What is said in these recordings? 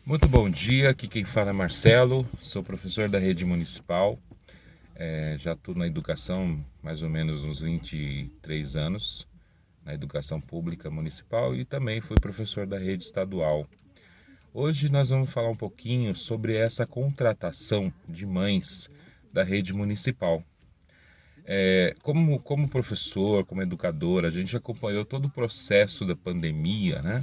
Muito bom dia, aqui quem fala é Marcelo, sou professor da rede municipal, já estou na educação mais ou menos uns 23 anos, na educação pública municipal e também fui professor da rede estadual. Hoje nós vamos falar um pouquinho sobre essa contratação de mães da rede municipal. Como professor, como educador, a gente acompanhou todo o processo da pandemia, né?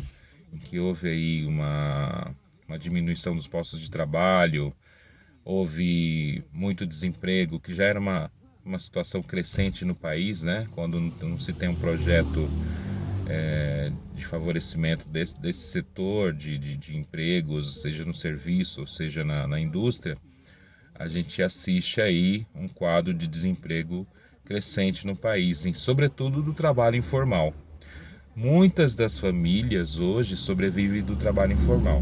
Em que houve aí uma diminuição dos postos de trabalho, houve muito desemprego, que já era uma situação crescente no país, né? Quando não se tem um projeto de favorecimento desse setor de empregos, seja no serviço, seja na indústria, a gente assiste aí um quadro de desemprego crescente no país, e sobretudo do trabalho informal. Muitas das famílias hoje sobrevivem do trabalho informal,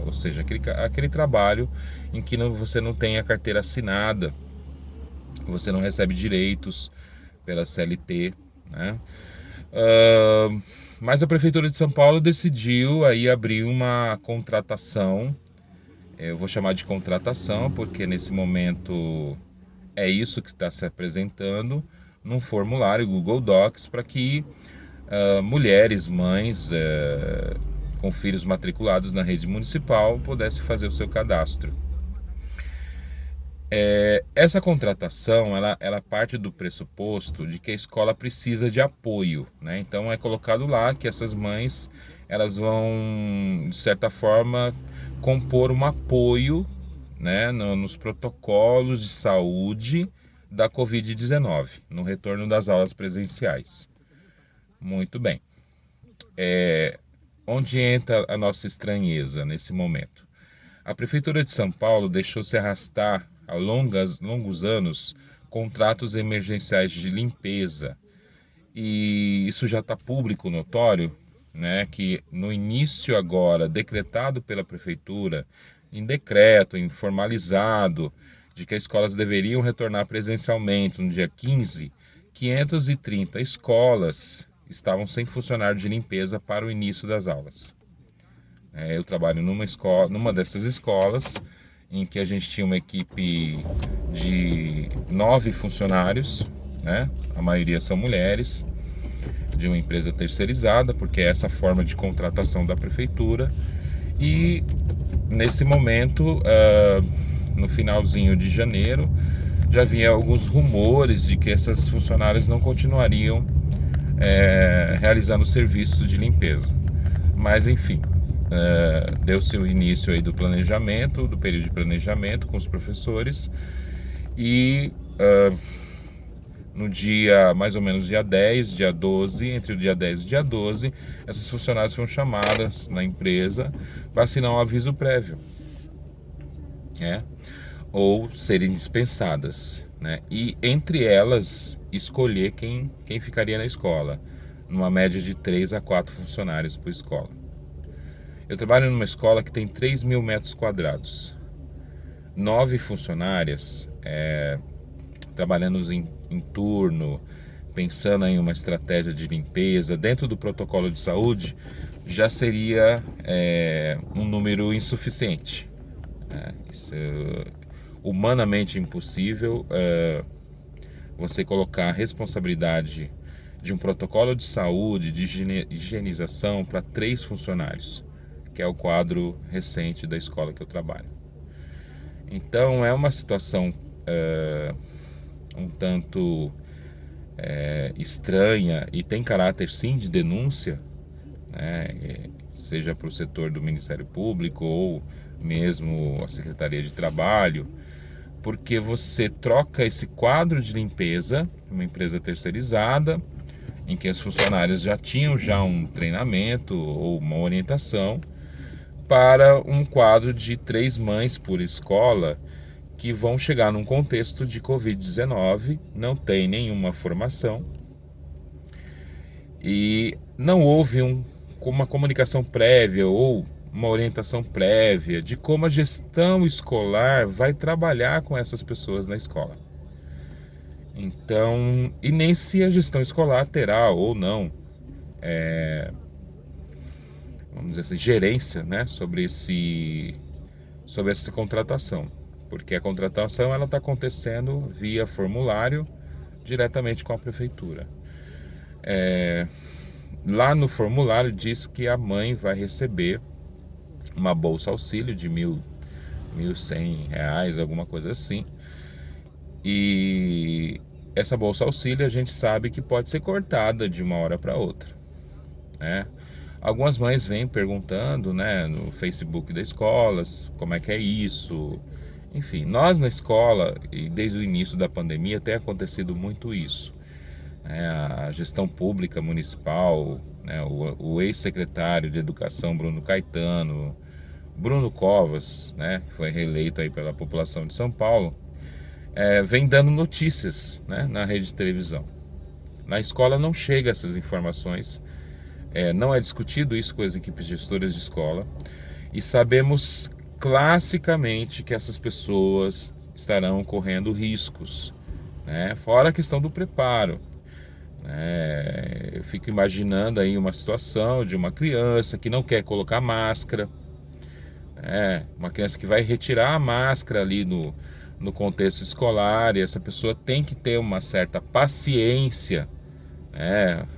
ou seja, aquele trabalho em que você não tem a carteira assinada, você não recebe direitos pela CLT, né? Ah, mas a Prefeitura de São Paulo decidiu aí abrir uma contratação, eu vou chamar de contratação porque nesse momento é isso que está se apresentando num formulário Google Docs para que mulheres, mães com filhos matriculados na rede municipal pudessem fazer o seu cadastro. Essa contratação ela parte do pressuposto de que a escola precisa de apoio, né? Então é colocado lá que essas mães elas vão de certa forma compor um apoio, né, nos protocolos de saúde da Covid-19, no retorno das aulas presenciais. Muito bem. Onde entra a nossa estranheza nesse momento? A Prefeitura de São Paulo deixou se arrastar há longos anos contratos emergenciais de limpeza. E isso já está público, notório, né, que no início agora, decretado pela Prefeitura, em decreto, em formalizado, de que as escolas deveriam retornar presencialmente no dia 15, 530 escolas estavam sem funcionário de limpeza para o início das aulas. Eu trabalho numa dessas escolas, em que a gente tinha uma equipe de 9 funcionários, né? A maioria são mulheres, de uma empresa terceirizada, porque é essa forma de contratação da prefeitura. E nesse momento, no finalzinho de janeiro, já havia alguns rumores de que essas funcionárias não continuariam realizando serviços de limpeza. Mas enfim, deu-se o início aí do planejamento, do período de planejamento com os professores e no dia, mais ou menos dia 10, dia 12, entre o dia 10 e o dia 12, essas funcionárias foram chamadas na empresa para assinar um aviso prévio, né? Ou serem dispensadas, né? E entre elas, escolher quem ficaria na escola, numa média de 3 a 4 funcionários por escola. Eu trabalho numa escola que tem 3.000 metros quadrados. 9 funcionárias trabalhando em turno, pensando em uma estratégia de limpeza dentro do protocolo de saúde, já seria um número insuficiente. Isso é humanamente impossível você colocar a responsabilidade de um protocolo de saúde, de higienização para 3 funcionários, que é o quadro recente da escola que eu trabalho. Então é uma situação um tanto estranha e tem caráter sim de denúncia, né, seja para o setor do Ministério Público ou mesmo a Secretaria de Trabalho, porque você troca esse quadro de limpeza, uma empresa terceirizada, em que as funcionárias já tinham um treinamento ou uma orientação, para um quadro de 3 mães por escola que vão chegar num contexto de Covid-19, não tem nenhuma formação e não houve uma comunicação prévia ou uma orientação prévia de como a gestão escolar vai trabalhar com essas pessoas na escola. Então, e nem se a gestão escolar terá ou não vamos dizer assim, gerência, né, sobre essa contratação, porque a contratação ela está acontecendo via formulário diretamente com a prefeitura. Lá no formulário diz que a mãe vai receber uma bolsa auxílio de 1.100 reais, alguma coisa assim. E essa bolsa auxílio a gente sabe que pode ser cortada de uma hora para outra, né? Algumas mães vêm perguntando, né, no Facebook da escola, como é que é isso. Enfim, nós na escola, e desde o início da pandemia, tem acontecido muito isso, né? A gestão pública municipal, né, o ex-secretário de Educação, Bruno Caetano, Bruno Covas, né, que foi reeleito aí pela população de São Paulo, vem dando notícias, né, na rede de televisão. Na escola não chega essas informações, não é discutido isso com as equipes gestoras de escola, e sabemos classicamente que essas pessoas estarão correndo riscos, né? Fora a questão do preparo. Eu fico imaginando aí uma situação de uma criança que não quer colocar máscara, uma criança que vai retirar a máscara ali no contexto escolar, e essa pessoa tem que ter uma certa paciência,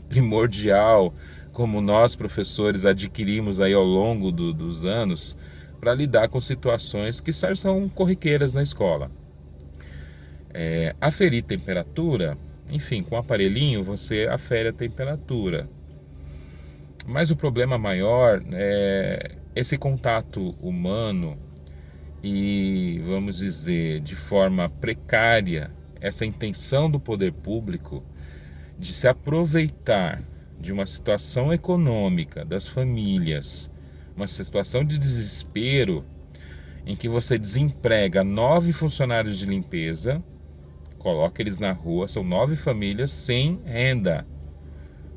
primordial, como nós professores adquirimos aí ao longo dos anos, para lidar com situações que são corriqueiras na escola. Aferir temperatura, enfim, com o aparelhinho você afere a temperatura. Mas o problema maior é esse contato humano e, vamos dizer, de forma precária, essa intenção do poder público de se aproveitar de uma situação econômica das famílias, uma situação de desespero, em que você desemprega 9 funcionários de limpeza, coloca eles na rua, são 9 famílias sem renda,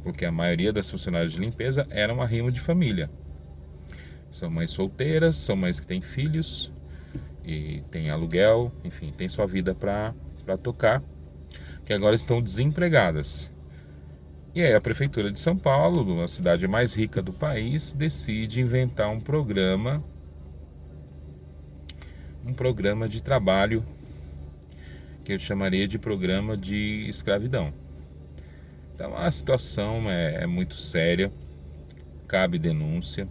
porque a maioria das funcionárias de limpeza eram arrimo de família. São mães solteiras, são mães que têm filhos e têm aluguel, enfim, tem sua vida para tocar, que agora estão desempregadas. E aí a Prefeitura de São Paulo, a cidade mais rica do país, decide inventar um programa de trabalho que eu chamaria de programa de escravidão. Então a situação é muito séria, cabe denúncia,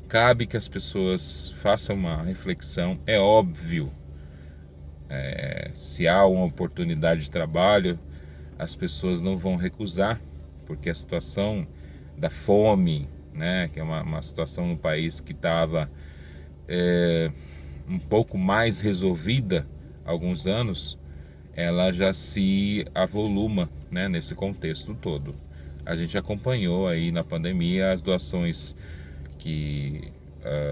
cabe que as pessoas façam uma reflexão. É óbvio, se há uma oportunidade de trabalho, as pessoas não vão recusar, porque a situação da fome, né, que é uma situação no país que estava um pouco mais resolvida há alguns anos, ela já se avoluma, né, nesse contexto todo. A gente acompanhou aí na pandemia as doações que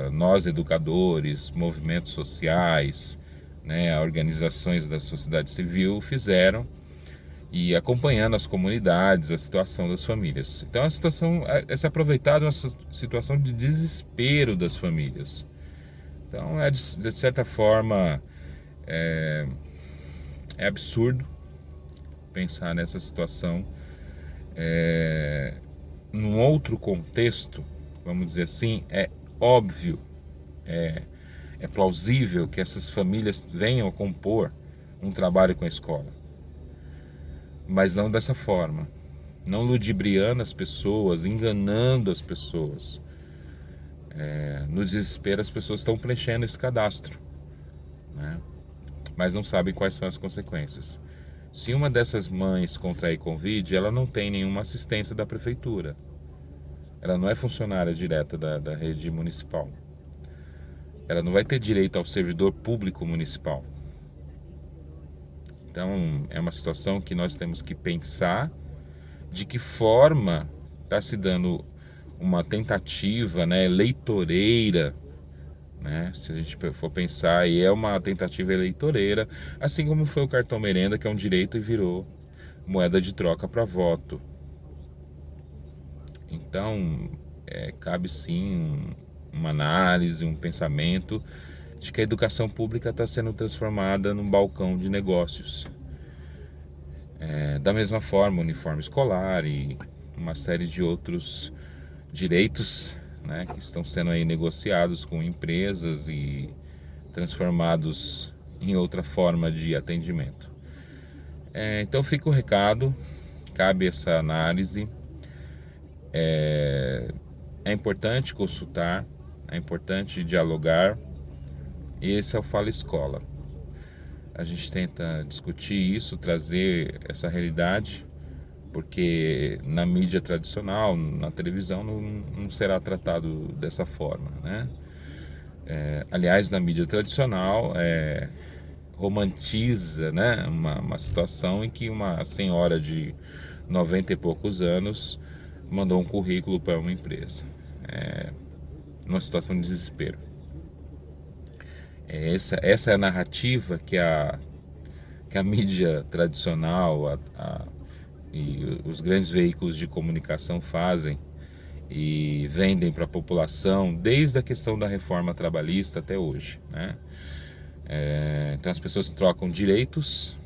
nós educadores, movimentos sociais, né, organizações da sociedade civil fizeram, e acompanhando as comunidades, a situação das famílias. Então a situação é se aproveitar de uma situação de desespero das famílias. Então de certa forma é absurdo pensar nessa situação. Num outro contexto, vamos dizer assim, é óbvio, é plausível que essas famílias venham a compor um trabalho com a escola, mas não dessa forma, não ludibriando as pessoas, enganando as pessoas. No desespero as pessoas estão preenchendo esse cadastro, né? Mas não sabem quais são as consequências. Se uma dessas mães contrair Covid, ela não tem nenhuma assistência da prefeitura, ela não é funcionária direta da rede municipal, ela não vai ter direito ao servidor público municipal. Então é uma situação que nós temos que pensar de que forma está se dando uma tentativa, né, eleitoreira, né? Se a gente for pensar, aí é uma tentativa eleitoreira, assim como foi o cartão merenda, que é um direito e virou moeda de troca para voto. Então cabe sim uma análise, um pensamento de que a educação pública está sendo transformada num balcão de negócios. Da mesma forma, o uniforme escolar e uma série de outros direitos, né, que estão sendo aí negociados com empresas e transformados em outra forma de atendimento. Então fica o recado, cabe essa análise. É importante consultar, é importante dialogar. Esse é o Fala Escola. A gente tenta discutir isso, trazer essa realidade, porque na mídia tradicional, na televisão, não será tratado dessa forma, né? Aliás, na mídia tradicional, romantiza, né, uma situação em que uma senhora de 90 e poucos anos mandou um currículo para uma empresa. Numa situação de desespero. Essa é a narrativa que a mídia tradicional e os grandes veículos de comunicação fazem e vendem para a população desde a questão da reforma trabalhista até hoje, né? Então as pessoas trocam direitos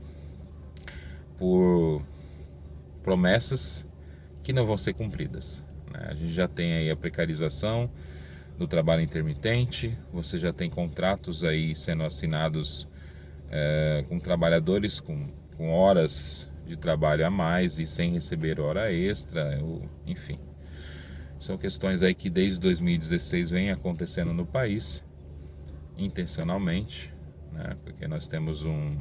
por promessas que não vão ser cumpridas, né? A gente já tem aí a precarização do trabalho intermitente, você já tem contratos aí sendo assinados com trabalhadores com horas de trabalho a mais e sem receber hora extra, enfim. São questões aí que desde 2016 vem acontecendo no país, intencionalmente, né? Porque nós temos um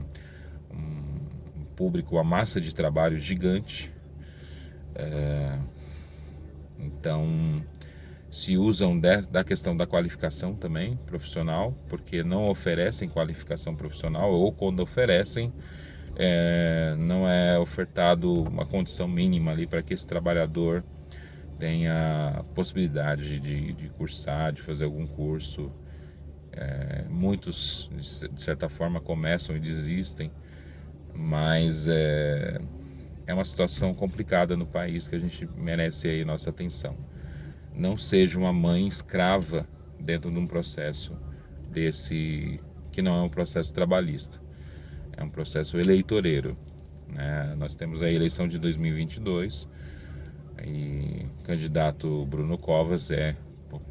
público, uma massa de trabalho gigante. Então se usam da questão da qualificação também profissional, porque não oferecem qualificação profissional, ou quando oferecem, não é ofertado uma condição mínima ali para que esse trabalhador tenha a possibilidade de cursar, de fazer algum curso. Muitos, de certa forma, começam e desistem, mas é uma situação complicada no país que a gente merece aí nossa atenção. Não seja uma mãe escrava dentro de um processo desse, que não é um processo trabalhista, é um processo eleitoreiro, né? Nós temos a eleição de 2022 e o candidato Bruno Covas é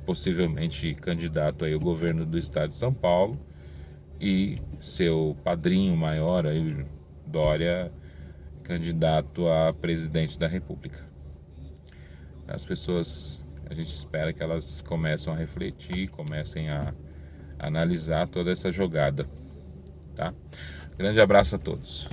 possivelmente candidato aí ao governo do estado de São Paulo, e seu padrinho maior, aí, Dória, candidato a presidente da República. As pessoas, a gente espera que elas comecem a refletir, comecem a analisar toda essa jogada, tá? Grande abraço a todos.